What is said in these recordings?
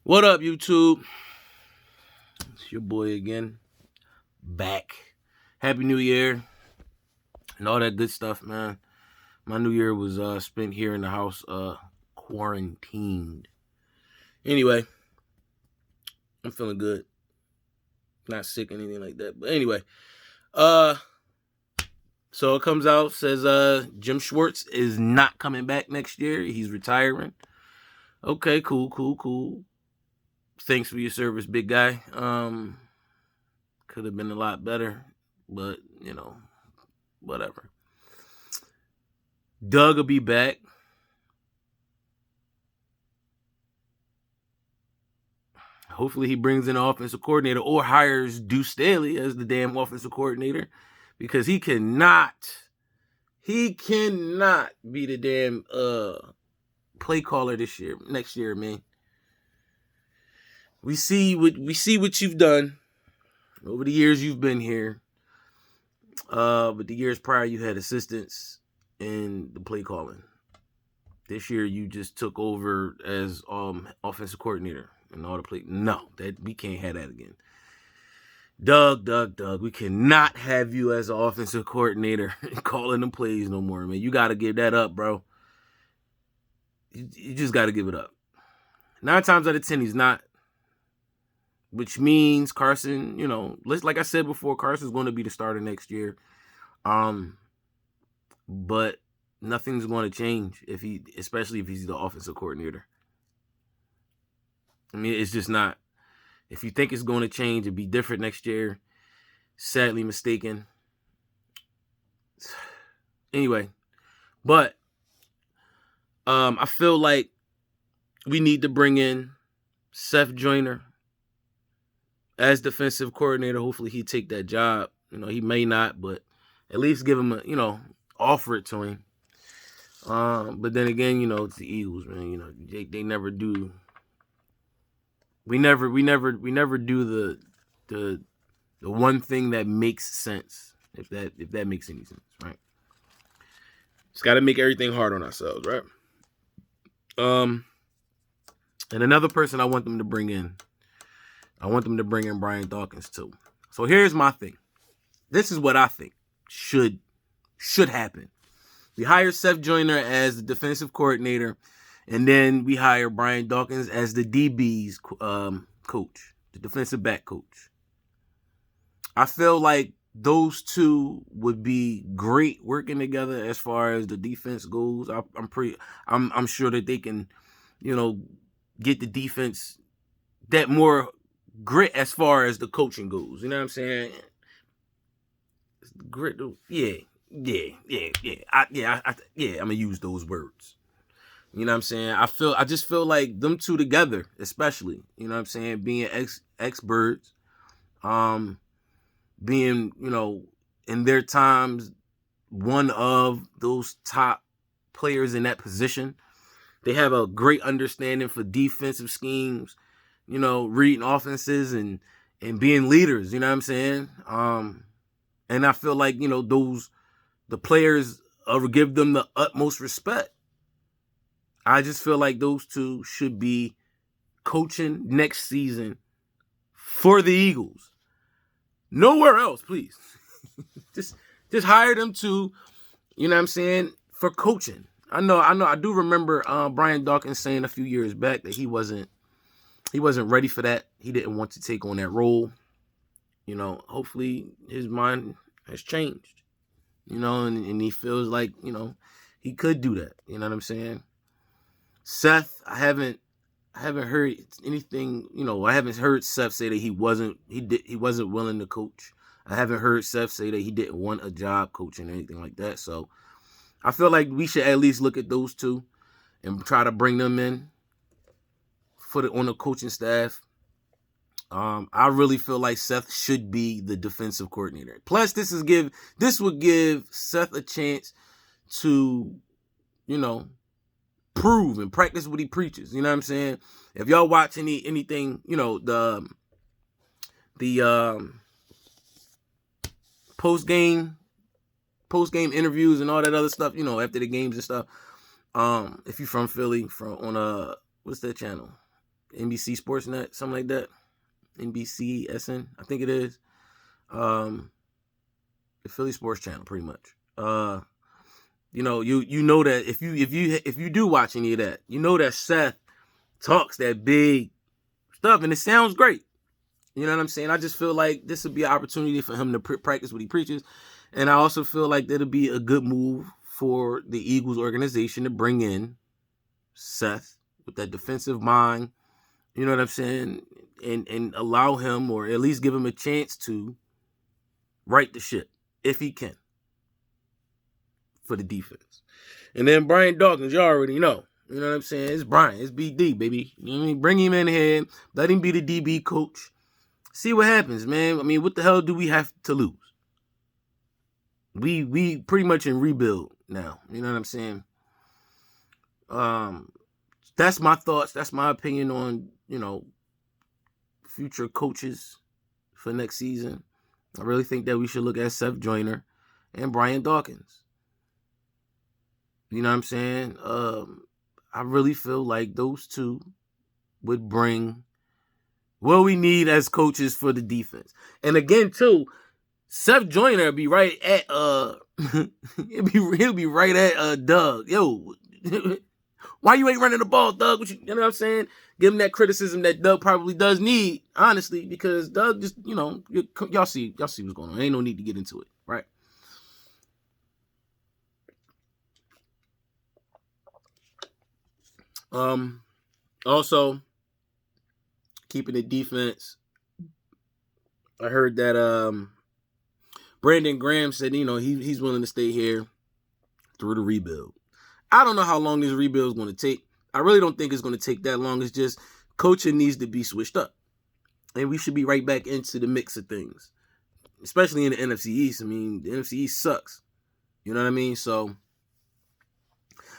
What up, YouTube? It's your boy again. Back. Happy New Year. And all that good stuff, man. My New Year was spent here in the house, quarantined. Anyway, I'm feeling good. Not sick or anything like that. But anyway, uh, so it comes out, says Jim Schwartz is not coming back next year. He's retiring. Okay, cool. Thanks for your service, big guy. Could have been a lot better, but whatever. Doug will be back. Hopefully he brings in an offensive coordinator or hires Deuce Staley as the damn offensive coordinator, because he cannot be the damn play caller next year, man. We see what you've done over the years you've been here. But the years prior you had assistants in the play calling. This year you just took over as offensive coordinator and all the play. No, that we can't have that again. Doug, we cannot have you as an offensive coordinator calling them plays no more, man. You got to give that up, bro. You just got to give it up. 9 times out of 10, he's not. Which means Carson, like I said before, Carson's going to be the starter next year. But nothing's going to change especially if he's the offensive coordinator. I mean, it's just not. If you think it's going to change and be different next year, sadly mistaken. Anyway, but I feel like we need to bring in Seth Joyner as defensive coordinator. Hopefully he take that job. He may not, but at least give him offer it to him. But then again, it's the Eagles, man. They never do. We never do the one thing that makes sense. If that makes any sense, right? Just got to make everything hard on ourselves, right? And another person I want them to bring in. I want them to bring in Brian Dawkins too. So here's my thing. This is what I think should happen. We hire Seth Joyner as the defensive coordinator, and then we hire Brian Dawkins as the DB's coach, the defensive back coach. I feel like those two would be great working together as far as the defense goes. I'm sure that they can, get the defense that more grit as far as the coaching goes. You know what I'm saying? Grit, yeah. I'm gonna use those words. You know what I'm saying? I just feel like them two together, especially, you know what I'm saying, being ex-birds, being, in their times, one of those top players in that position. They have a great understanding for defensive schemes, reading offenses and being leaders, you know what I'm saying? And I feel like, the players give them the utmost respect. I just feel like those two should be coaching next season for the Eagles. Nowhere else, please. just hire them to, you know what I'm saying, for coaching. I do remember Brian Dawkins saying a few years back that he wasn't ready for that. He didn't want to take on that role. Hopefully his mind has changed. And he feels like, he could do that. You know what I'm saying? Seth, I haven't heard anything, I haven't heard Seth say that he wasn't willing to coach. I haven't heard Seth say that he didn't want a job coaching or anything like that. So I feel like we should at least look at those two and try to bring them in on the coaching staff. I really feel like Seth should be the defensive coordinator. Plus, this would give Seth a chance to, prove and practice what he preaches. You know what I'm saying? If y'all watch anything, the post game interviews and all that other stuff, after the games and stuff. If you're from Philly, on what's that channel? NBC Sportsnet, something like that. NBCSN, I think it is. The Philly Sports Channel, pretty much. You know that if you do watch any of that, you know that Seth talks that big stuff, and it sounds great. You know what I'm saying? I just feel like this would be an opportunity for him to practice what he preaches, and I also feel like that'll be a good move for the Eagles organization to bring in Seth with that defensive mind. You know what I'm saying? And allow him, or at least give him a chance to right the ship if he can for the defense. And then Brian Dawkins, you already know. You know what I'm saying? It's Brian. It's BD, baby. You know what I mean? Bring him in here. Let him be the DB coach. See what happens, man. I mean, what the hell do we have to lose? We pretty much in rebuild now. You know what I'm saying? That's my thoughts. That's my opinion on, future coaches for next season. I really think that we should look at Seth Joyner and Brian Dawkins. You know what I'm saying? I really feel like those two would bring what we need as coaches for the defense. And again, too, Seth Joyner will be right at he'll be right at Doug. Yo, why you ain't running the ball, Doug? You know what I'm saying? Give him that criticism that Doug probably does need, honestly, because Doug just, y'all see what's going on. Ain't no need to get into it, right? Also, keeping the defense, I heard that Brandon Graham said, he's willing to stay here through the rebuild. I don't know how long this rebuild is going to take. I really don't think it's going to take that long. It's just coaching needs to be switched up. And we should be right back into the mix of things, especially in the NFC East. I mean, the NFC East sucks. You know what I mean? So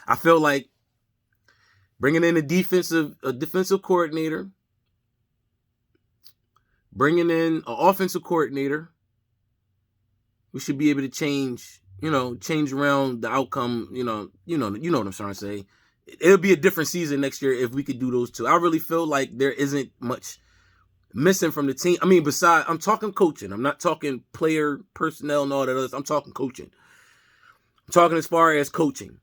I feel like bringing in a defensive coordinator, bringing in an offensive coordinator, we should be able to change around the outcome. You know what I'm trying to say. It'll be a different season next year if we could do those two. I really feel like there isn't much missing from the team. I mean, I'm talking coaching. I'm not talking player personnel and all that other. I'm talking coaching. I'm talking as far as coaching.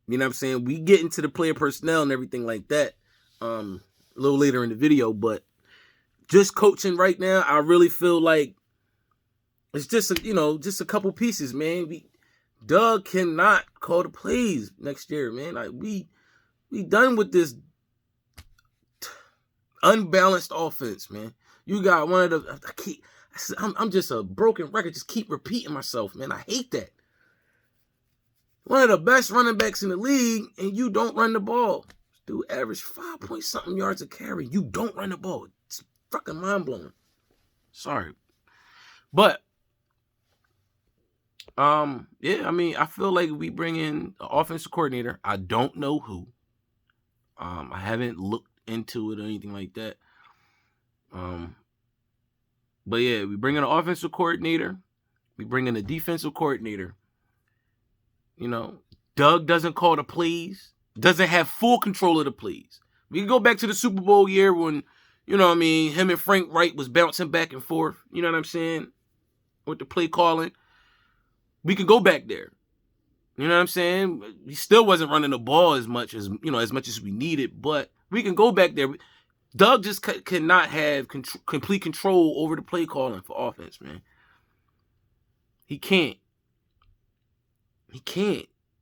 You know what I'm saying? We get into the player personnel and everything like that a little later in the video, but just coaching right now, I really feel like it's just a couple pieces, man. Doug cannot call the plays next year, man. Like we done with this unbalanced offense, man. You got one of the I'm just a broken record. Just keep repeating myself, man. I hate that. One of the best running backs in the league, and you don't run the ball. Dude, average 5-point-something yards a carry. You don't run the ball. It's fucking mind-blowing. Sorry. But, I mean, I feel like we bring in an offensive coordinator. I don't know who. I haven't looked into it or anything like that. But yeah, we bring in an offensive coordinator. We bring in a defensive coordinator. Doug doesn't call the plays, doesn't have full control of the plays. We can go back to the Super Bowl year when, him and Frank Wright was bouncing back and forth, you know what I'm saying, with the play calling. We could go back there. You know what I'm saying? He still wasn't running the ball as much as we needed, but we can go back there. Doug just cannot have complete control over the play calling for offense, man. He can't.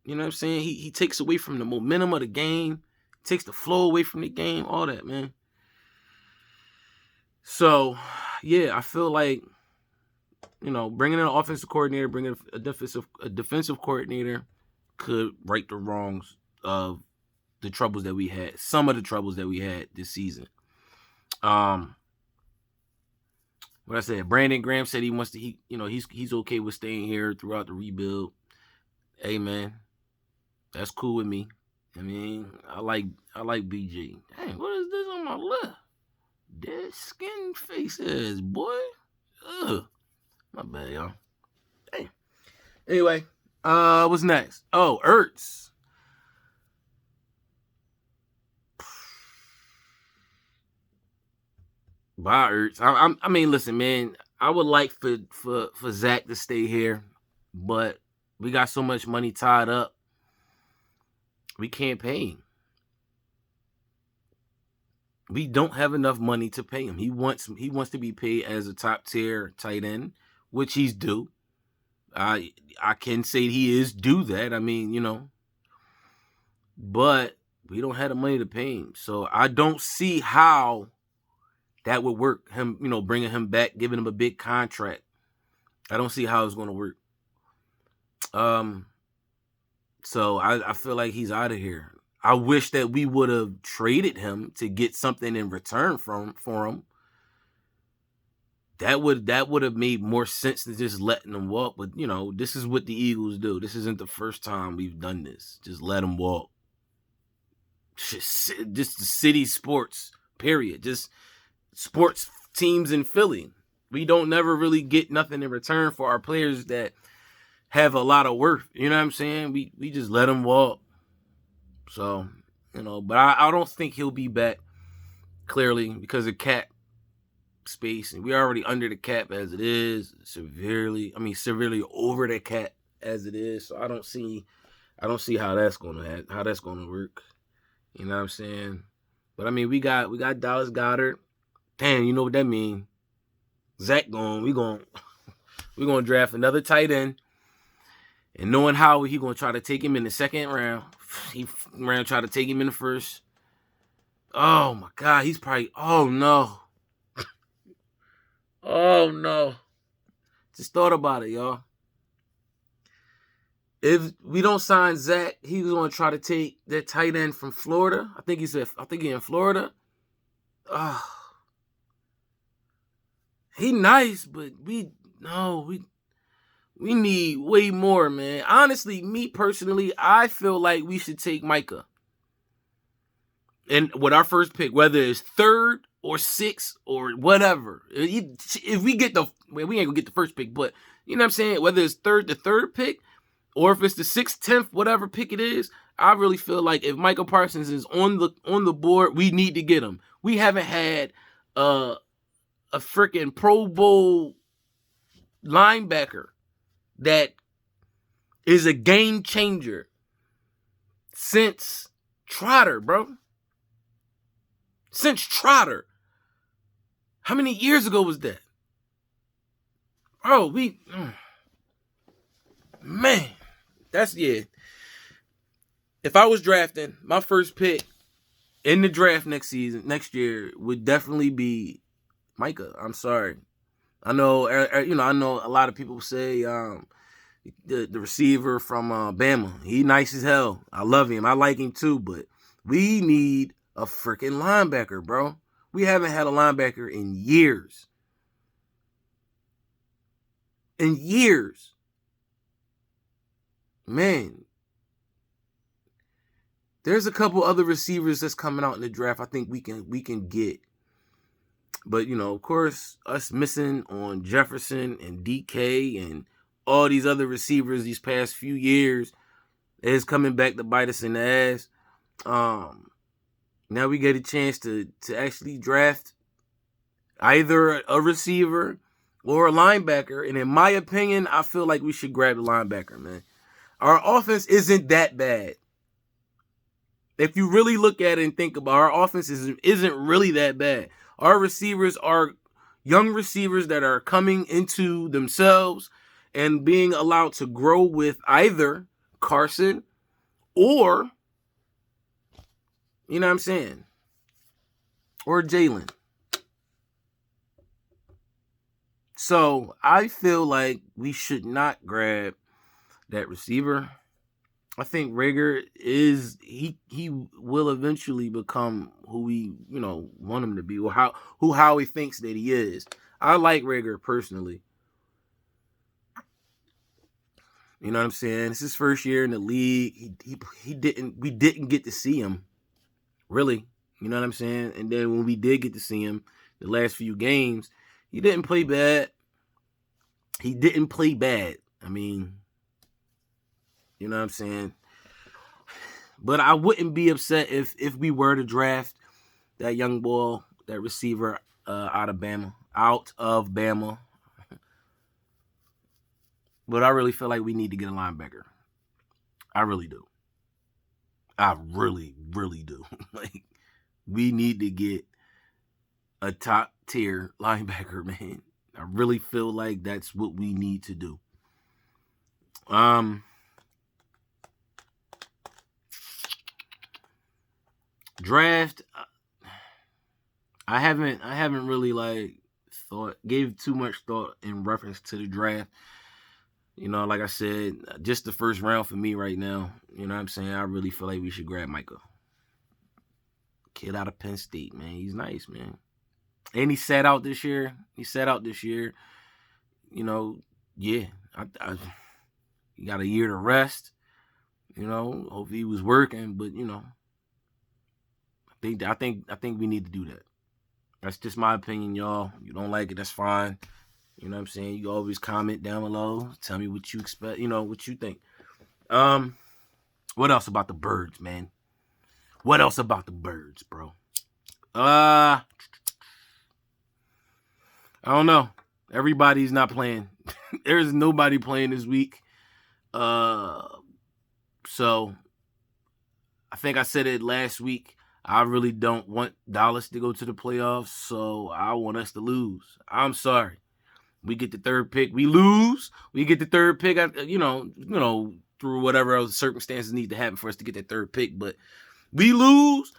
You know what I'm saying? He takes away from the momentum of the game, takes the flow away from the game, all that, man. So, yeah, I feel like, bringing in an offensive coordinator, bringing a defensive coordinator could right the wrongs of the troubles that we had, some of the troubles that we had this season. What I said, Brandon Graham said he's okay with staying here throughout the rebuild. Hey, man, that's cool with me. I mean, I like BG. Dang, what is this on my left? Dead skin faces, boy. Ugh. My bad, y'all. Dang. Anyway, what's next? Oh, Ertz. Bye, Ertz. I mean, listen, man. I would like for Zach to stay here, but we got so much money tied up. We can't pay him. We don't have enough money to pay him. He wants to be paid as a top tier tight end, which he's due. I can say he is due that. I mean, but we don't have the money to pay him. So I don't see how that would work. Him, bringing him back, giving him a big contract. I don't see how it's going to work. So I feel like he's out of here. I wish that we would have traded him to get something in return for him. That would have made more sense than just letting him walk. But this is what the Eagles do. This isn't the first time we've done this. Just let him walk. Just the city sports, period. Just sports teams in Philly. We don't never really get nothing in return for our players that have a lot of worth. You know what I'm saying? We just let him walk. So, but I don't think he'll be back, clearly, because of cap space. And we're already under the cap as it is, severely over the cap as it is. So I don't see how that's gonna work. You know what I'm saying? But I mean, we got Dallas Goedert. Damn, you know what that means. Zach we gonna draft another tight end. And knowing how he gonna try to take him in the second round, he ran try to take him in the first. Oh my God, he's probably. Oh no, oh no. Just thought about it, y'all. If we don't sign Zach, he's gonna try to take that tight end from Florida. I think he's in Florida. He nice, but we need way more, man. Honestly, me personally, I feel like we should take Micah. And with our first pick, whether it's third or sixth or whatever. If we get we ain't gonna get the first pick, but you know what I'm saying? Whether it's the third pick, or if it's the 6th, 10th, whatever pick it is, I really feel like if Micah Parsons is on the board, we need to get him. We haven't had a freaking Pro Bowl linebacker that is a game changer since Trotter, bro. Since Trotter. How many years ago was that? Bro, man, if I was drafting, my first pick in the draft next year would definitely be Micah. I'm sorry. I know a lot of people say the receiver from Bama. He nice as hell. I love him. I like him too, but we need a freaking linebacker, bro. We haven't had a linebacker in years. Man. There's a couple other receivers that's coming out in the draft I think we can get. But, of course, us missing on Jefferson and DK and all these other receivers these past few years is coming back to bite us in the ass. Now we get a chance to actually draft either a receiver or a linebacker. And in my opinion, I feel like we should grab the linebacker, man. Our offense isn't that bad. If you really look at it and think about it, our offense isn't really that bad. Our receivers are young receivers that are coming into themselves and being allowed to grow with either Carson or, you know what I'm saying, or Jalen. So I feel like we should not grab that receiver. I think Rager he will eventually become who we want him to be, or how he thinks that he is. I like Rager personally. You know what I'm saying? It's his first year in the league. We didn't get to see him, really. You know what I'm saying? And then when we did get to see him, the last few games, he didn't play bad. I mean, you know what I'm saying? But I wouldn't be upset if we were to draft that young boy, that receiver. out of Bama. But I really feel like we need to get a linebacker. I really do. I really, really do. Like, we need to get a top tier linebacker, man. I really feel like that's what we need to do. Draft. I haven't really gave too much thought in reference to the draft. You know, like I said, just the first round for me right now. You know what I'm saying? I really feel like we should grab Micah. Kid out of Penn State, man. He's nice, man. And he sat out this year. You know, yeah. He got a year to rest. You know, hopefully he was working, but you know, I think we need to do that. That's just my opinion, y'all. You don't like it, that's fine. You know what I'm saying? You always comment down below. Tell me what you expect, you know, what you think. What else about the birds, man? What else about the birds, bro? I don't know. Everybody's not playing. There's nobody playing this week. So I think I said it last week. I really don't want Dallas to go to the playoffs, so I want us to lose. I'm sorry. We get the third pick. We lose. We get the third pick. You know, through whatever else circumstances need to happen for us to get that third pick. But we lose.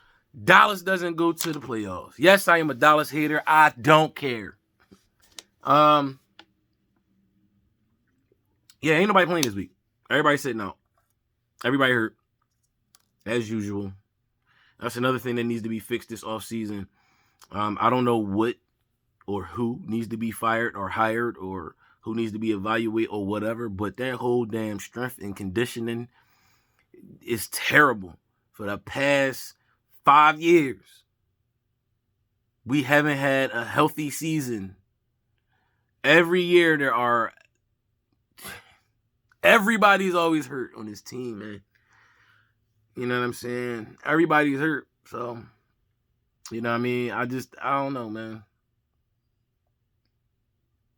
Dallas doesn't go to the playoffs. Yes, I am a Dallas hater. I don't care. Yeah, ain't nobody playing this week. Everybody sitting out. Everybody hurt. As usual. That's another thing that needs to be fixed this offseason. I don't know what or who needs to be fired or hired or who needs to be evaluated or whatever, but that whole damn strength and conditioning is terrible. For the past 5 years, we haven't had a healthy season. Every year everybody's always hurt on this team, man. You know what I'm saying? Everybody's hurt. So, you know what I mean? I don't know, man.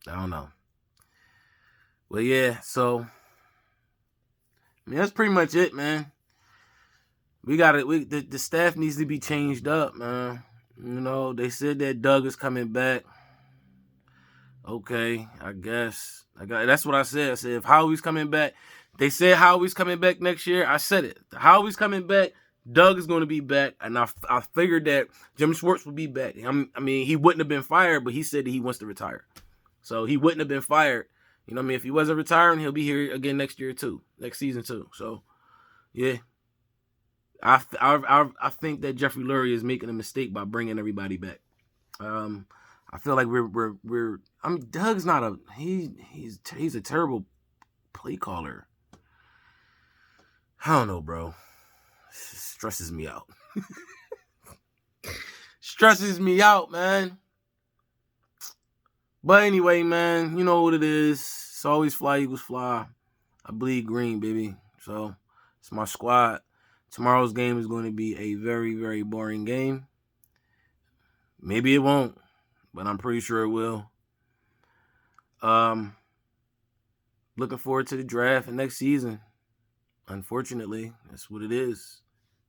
I don't know. Well, yeah, so, I mean, that's pretty much it, man. The staff needs to be changed up, man. You know, they said that Doug is coming back. Okay, I guess. That's what I said. I said, if Howie's coming back, they said Howie's coming back next year. I said it. Howie's coming back. Doug is going to be back. And I figured that Jim Schwartz would be back. I mean, he wouldn't have been fired, but he said that he wants to retire. So he wouldn't have been fired. You know what I mean? If he wasn't retiring, he'll be here again next season too. So, yeah. I think that Jeffrey Lurie is making a mistake by bringing everybody back. I feel like Doug's not he's a terrible play caller. I don't know, bro. It stresses me out. Stresses me out, man. But anyway, man, you know what it is. It's always fly, Eagles fly. I bleed green, baby. So, it's my squad. Tomorrow's game is going to be a very, very boring game. Maybe it won't, but I'm pretty sure it will. Looking forward to the draft and next season. Unfortunately, that's what it is,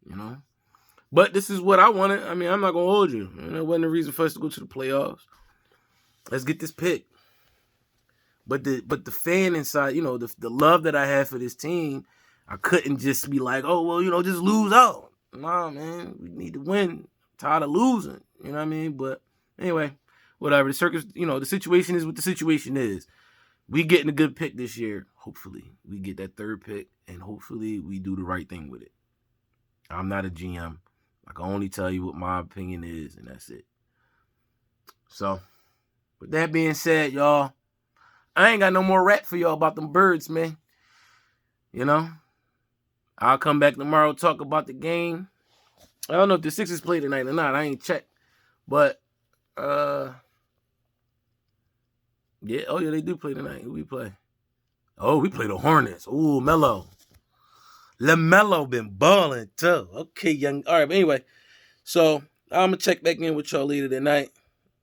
you know. But this is what I wanted. I mean, I'm not going to hold you. There wasn't a reason for us to go to the playoffs. Let's get this pick. But the fan inside, you know, the love that I have for this team, I couldn't just be like, oh, well, you know, just lose out. Nah, man, we need to win. I'm tired of losing. You know what I mean? But anyway, whatever. The situation is what the situation is. We getting a good pick this year. Hopefully, we get that third pick, and hopefully we do the right thing with it. I'm not a GM. I can only tell you what my opinion is, and that's it. So, with that being said, y'all, I ain't got no more rap for y'all about them birds, man. You know? I'll come back tomorrow, talk about the game. I don't know if the Sixers play tonight or not. I ain't checked. But, yeah, they do play tonight. Who we play? Oh, we play the Hornets. Ooh, Melo. LaMelo been balling, too. Okay, young. All right, but anyway. So, I'm going to check back in with y'all later tonight.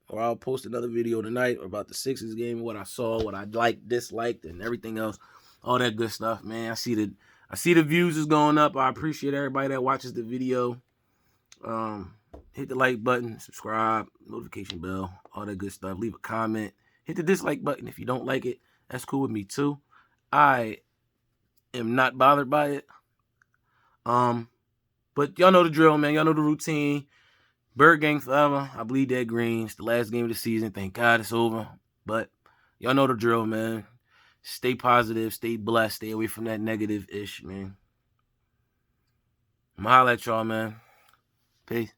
or I'll post another video tonight about the Sixers game, what I saw, what I liked, disliked, and everything else, all that good stuff, man. I see the views is going up. I appreciate everybody that watches the video. Hit the like button, subscribe, notification bell, all that good stuff. Leave a comment. Hit the dislike button if you don't like it. That's cool with me too. I am not bothered by it. But y'all know the drill, man. Y'all know the routine. Bird gang forever. I bleed that green. It's the last game of the season. Thank God it's over. But y'all know the drill, man. Stay positive. Stay blessed. Stay away from that negative-ish, man. I'm going to holler at y'all, man. Peace.